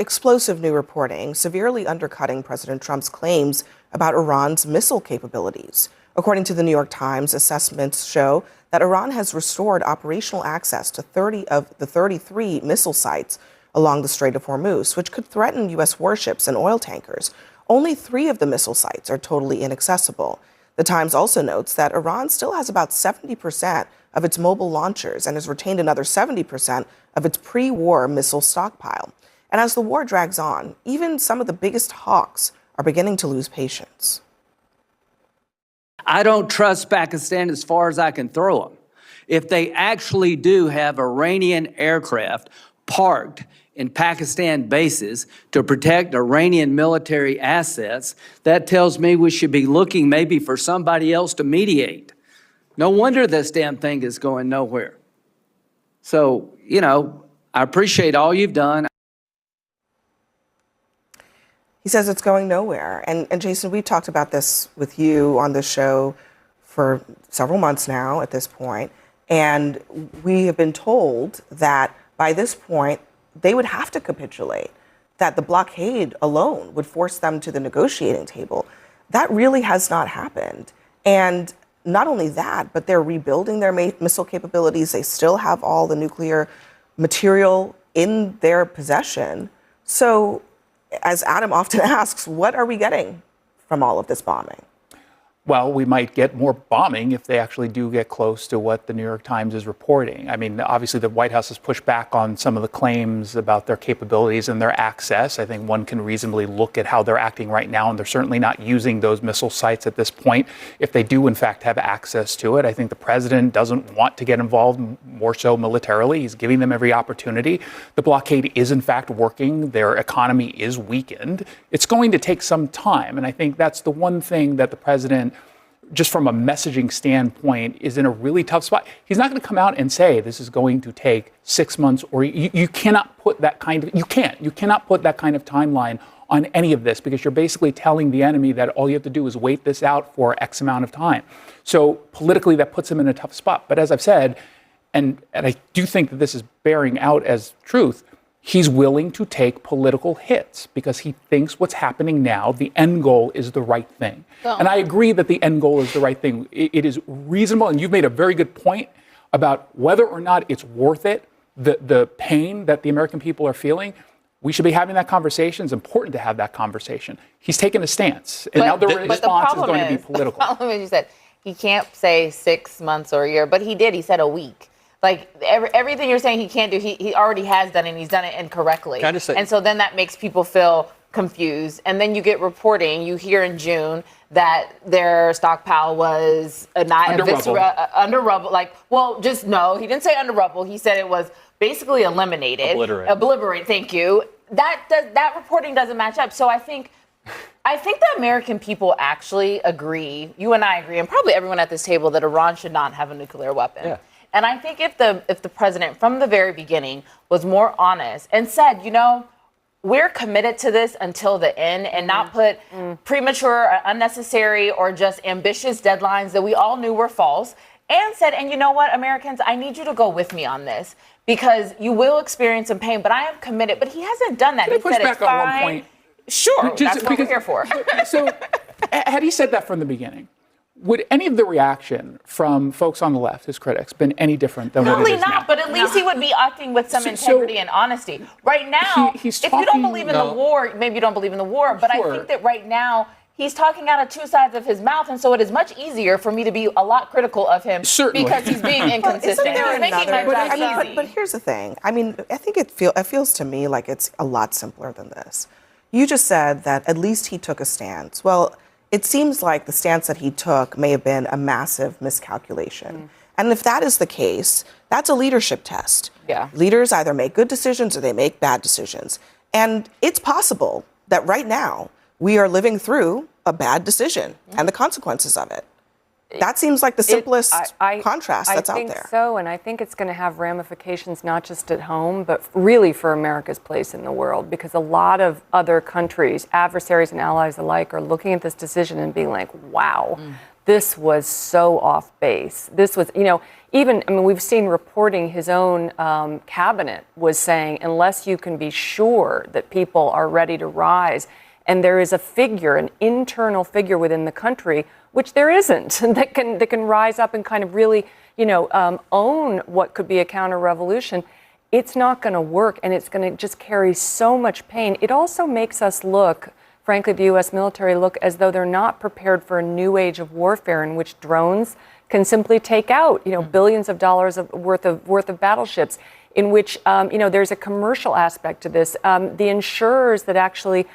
explosive new reporting severely undercutting President Trump's claims about Iran's missile capabilities. According to the New York Times, assessments show that Iran has restored operational access to 30 of the 33 missile sites along the Strait of Hormuz, which could threaten U.S. warships and oil tankers. Only 3 of the missile sites are totally inaccessible. The Times also notes that Iran still has about 70% of its mobile launchers and has retained another 70% of its pre-war missile stockpile. And as the war drags on, even some of the biggest hawks are beginning to lose patience. I don't trust Pakistan as far as I can throw them. If they actually do have Iranian aircraft parked in Pakistan bases to protect Iranian military assets, that tells me we should be looking maybe for somebody else to mediate. No wonder this damn thing is going nowhere. So, I appreciate all you've done. He says it's going nowhere. And Jason, we've talked about this with you on the show for several months now at this point. And we have been told that by this point, they would have to capitulate, that the blockade alone would force them to the negotiating table. That really has not happened. And not only that, but they're rebuilding their missile capabilities. They still have all the nuclear material in their possession. So, as Adam often asks, what are we getting from all of this bombing? Well, we might get more bombing if they actually do get close to what the New York Times is reporting. I mean, obviously, the White House has pushed back on some of the claims about their capabilities and their access. I think one can reasonably look at how they're acting right now, and they're certainly not using those missile sites at this point. If they do, in fact, have access to it, I think the president doesn't want to get involved more so militarily. He's giving them every opportunity. The blockade is, in fact, working. Their economy is weakened. It's going to take some time, and I think that's the one thing that the president, just from a messaging standpoint, is in a really tough spot. He's not going to come out and say this is going to take 6 months, or you cannot put that kind of, you cannot put that kind of timeline on any of this, because you're basically telling the enemy that all you have to do is wait this out for X amount of time. So politically, that puts him in a tough spot. But as I've said, and I do think that this is bearing out as truth, he's willing to take political hits because he thinks what's happening now, the end goal is the right thing. And I agree that the end goal is the right thing. It is reasonable, and you've made a very good point about whether or not it's worth it, the pain that the American people are feeling. We should be having that conversation. It's important to have that conversation. He's taken a stance, and now the response is going to be political. The problem is, you said he can't say 6 months or a year, but he did. He said a week. Like, everything you're saying he can't do, he already has done it, and he's done it incorrectly. And so then that makes people feel confused. And then you get reporting, you hear in June that their stockpile was under rubble. Like, well, just no, he didn't say under rubble. He said it was basically eliminated. Obliterate, thank you. That reporting doesn't match up. So I think the American people actually agree, you and I agree, and probably everyone at this table, that Iran should not have a nuclear weapon. Yeah. And I think if the president from the very beginning was more honest and said, we're committed to this until the end, and not put premature, or unnecessary, or just ambitious deadlines that we all knew were false, and said, and you know what, Americans, I need you to go with me on this because you will experience some pain, but I am committed. But he hasn't done that. Can I push back on one point? Sure, that's what we're here for. So had he said that from the beginning, would any of the reaction from folks on the left, his critics, been any different than what it is now? Probably not, but at least he would be acting with some integrity and honesty. Right now, if you don't believe in the war, maybe you don't believe in the war, but I think that right now he's talking out of two sides of his mouth, and so it is much easier for me to be a lot critical of him because he's being inconsistent. But here's the thing. I mean, I think it feels to me like it's a lot simpler than this. You just said that at least he took a stance. Well, it seems like the stance that he took may have been a massive miscalculation. And if that is the case, that's a leadership test. Yeah. Leaders either make good decisions or they make bad decisions. And it's possible that right now we are living through a bad decision and the consequences of it. That seems like the simplest contrast that's out there. I think so, and I think it's going to have ramifications not just at home, but really for America's place in the world, because a lot of other countries, adversaries and allies alike, are looking at this decision and being like, wow, this was so off base. This was, we've seen reporting his own cabinet was saying, unless you can be sure that people are ready to rise, and there is a figure, an internal figure within the country, which there isn't, that can rise up and kind of really, own what could be a counter-revolution, it's not going to work, and it's going to just carry so much pain. It also makes us look, frankly, the U.S. military look as though they're not prepared for a new age of warfare in which drones can simply take out, billions of dollars worth of battleships, in which, there's a commercial aspect to this. The insurers that actually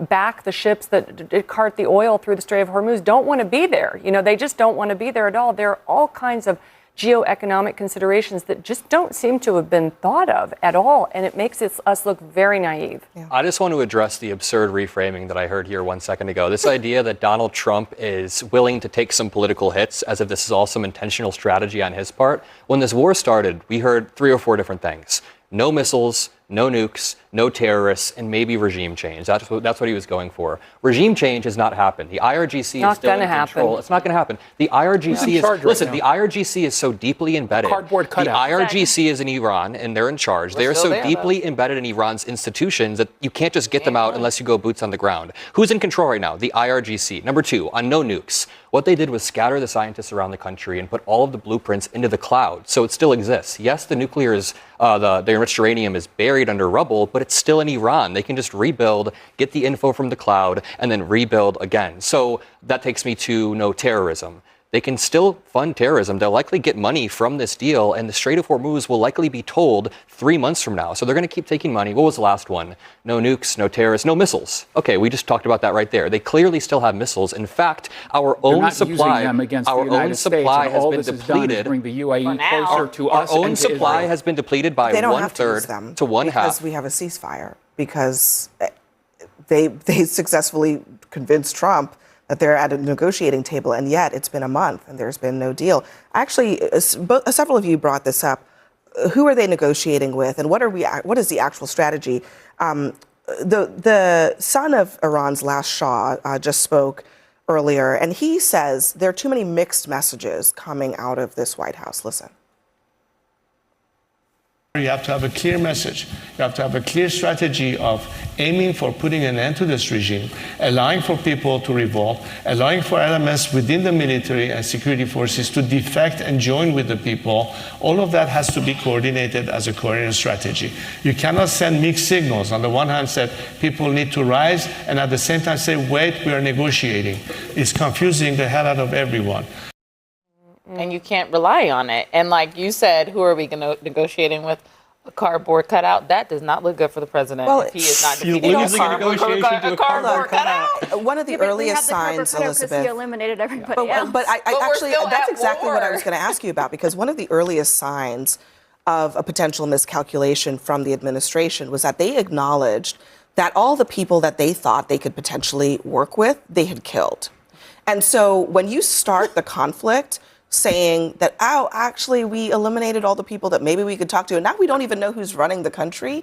back the ships that cart the oil through the Strait of Hormuz don't want to be there. They just don't want to be there at all. There are all kinds of geoeconomic considerations that just don't seem to have been thought of at all, and it makes us look very naive. Yeah. I just want to address the absurd reframing that I heard here 1 second ago. This idea that Donald Trump is willing to take some political hits as if this is all some intentional strategy on his part. When this war started, we heard 3 or 4 different things. No missiles, no nukes, no terrorists, and maybe regime change. That's what he was going for. Regime change has not happened. The IRGC is still in control. It's not going to happen. The IRGC is, listen, the IRGC is so deeply embedded. Cardboard cutout. The IRGC is in Iran, and they're in charge. They're so deeply embedded in Iran's institutions that you can't just get them out unless you go boots on the ground. Who's in control right now? The IRGC. Number 2, on no nukes. What they did was scatter the scientists around the country and put all of the blueprints into the cloud, so it still exists. Yes, the nuclear is, the enriched uranium is buried under rubble, but it's still in Iran. They can just rebuild, get the info from the cloud, and then rebuild again. So that takes me to no terrorism. They can still fund terrorism. They'll likely get money from this deal, and the Strait of Hormuz will likely be told 3 months from now. So they're going to keep taking money. What was the last one? No nukes, no terrorists, no missiles. Okay, we just talked about that right there. They clearly still have missiles. In fact, our own supply, has been depleted. Bring the UAE closer to us. Our own supply has been depleted by 1/3 to 1/2. Because we have a ceasefire. Because they successfully convinced Trump that they're at a negotiating table, and yet it's been a month and there's been no deal. Actually, several of you brought this up. Who are they negotiating with, and what is the actual strategy? The son of Iran's last Shah just spoke earlier, and he says there are too many mixed messages coming out of this White House. Listen. You have to have a clear message. You have to have a clear strategy of aiming for putting an end to this regime, allowing for people to revolt, allowing for elements within the military and security forces to defect and join with the people. All of that has to be coordinated as a coherent strategy. You cannot send mixed signals. On the one hand, say people need to rise, and at the same time say, wait, we are negotiating. It's confusing the hell out of everyone. And you can't rely on it. And like you said, who are we negotiating with? A cardboard cutout? That does not look good for the president. Well, if he is not you're losing a negotiation to a cardboard cutout. One of the earliest signs, Elizabeth. He eliminated everybody else. But that's exactly what I was going to ask you about, because one of the earliest signs of a potential miscalculation from the administration was that they acknowledged that all the people that they thought they could potentially work with, they had killed. And so when you start the conflict saying that, oh, actually, we eliminated all the people that maybe we could talk to, and now we don't even know who's running the country,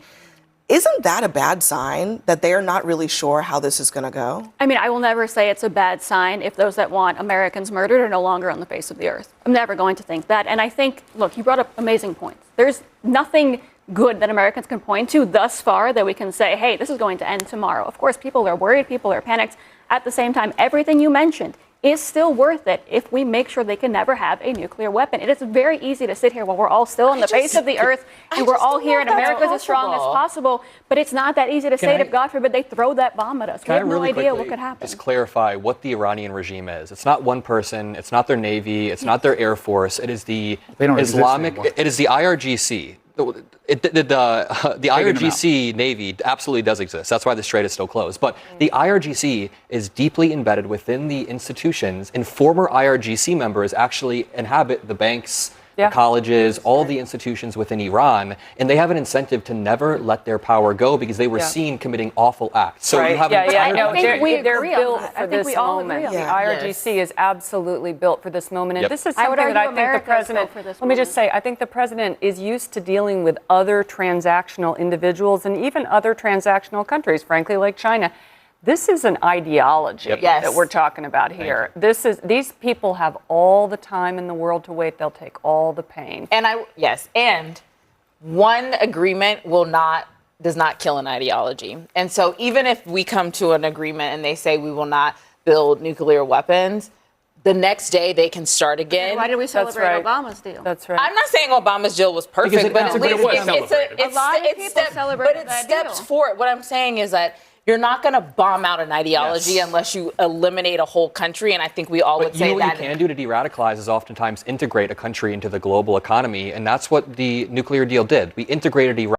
isn't that a bad sign that they're not really sure how this is going to go? I mean, I will never say it's a bad sign if those that want Americans murdered are no longer on the face of the earth. I'm never going to think that. And I think, look, you brought up amazing points. There's nothing good that Americans can point to thus far that we can say, hey, this is going to end tomorrow. Of course, people are worried, people are panicked. At the same time, everything you mentioned is still worth it if we make sure they can never have a nuclear weapon. It is very easy to sit here while we're all still on the face of the earth and we're all here and America's as strong as possible, but it's not that easy to say that, God forbid, they throw that bomb at us. We have no idea what could happen. Just clarify what the Iranian regime is. It's not one person, it's not their Navy, it's not their Air Force, it is the Islamic, it is the IRGC. The IRGC Navy absolutely does exist. That's why the strait is still closed. But the IRGC is deeply embedded within the institutions, and former IRGC members actually inhabit the banks, the colleges, all the institutions within Iran, and they have an incentive to never let their power go because they were seen committing awful acts. So you have I think they're built for this moment. The IRGC is absolutely built for this moment. And this is something that I think the president, let me just say, I think the president is used to dealing with other transactional individuals and even other transactional countries, frankly, like China. This is an ideology that we're talking about here. These people have all the time in the world to wait. They'll take all the pain. And one agreement does not kill an ideology. And so even if we come to an agreement and they say we will not build nuclear weapons, the next day they can start again. Why did we celebrate Obama's deal? That's right. I'm not saying Obama's deal was perfect, but at least it's steps forward. What I'm saying is that you're not going to bomb out an ideology unless you eliminate a whole country, and I think we all would say that. What you can do to de-radicalize is oftentimes integrate a country into the global economy, and that's what the nuclear deal did. We integrated Iran.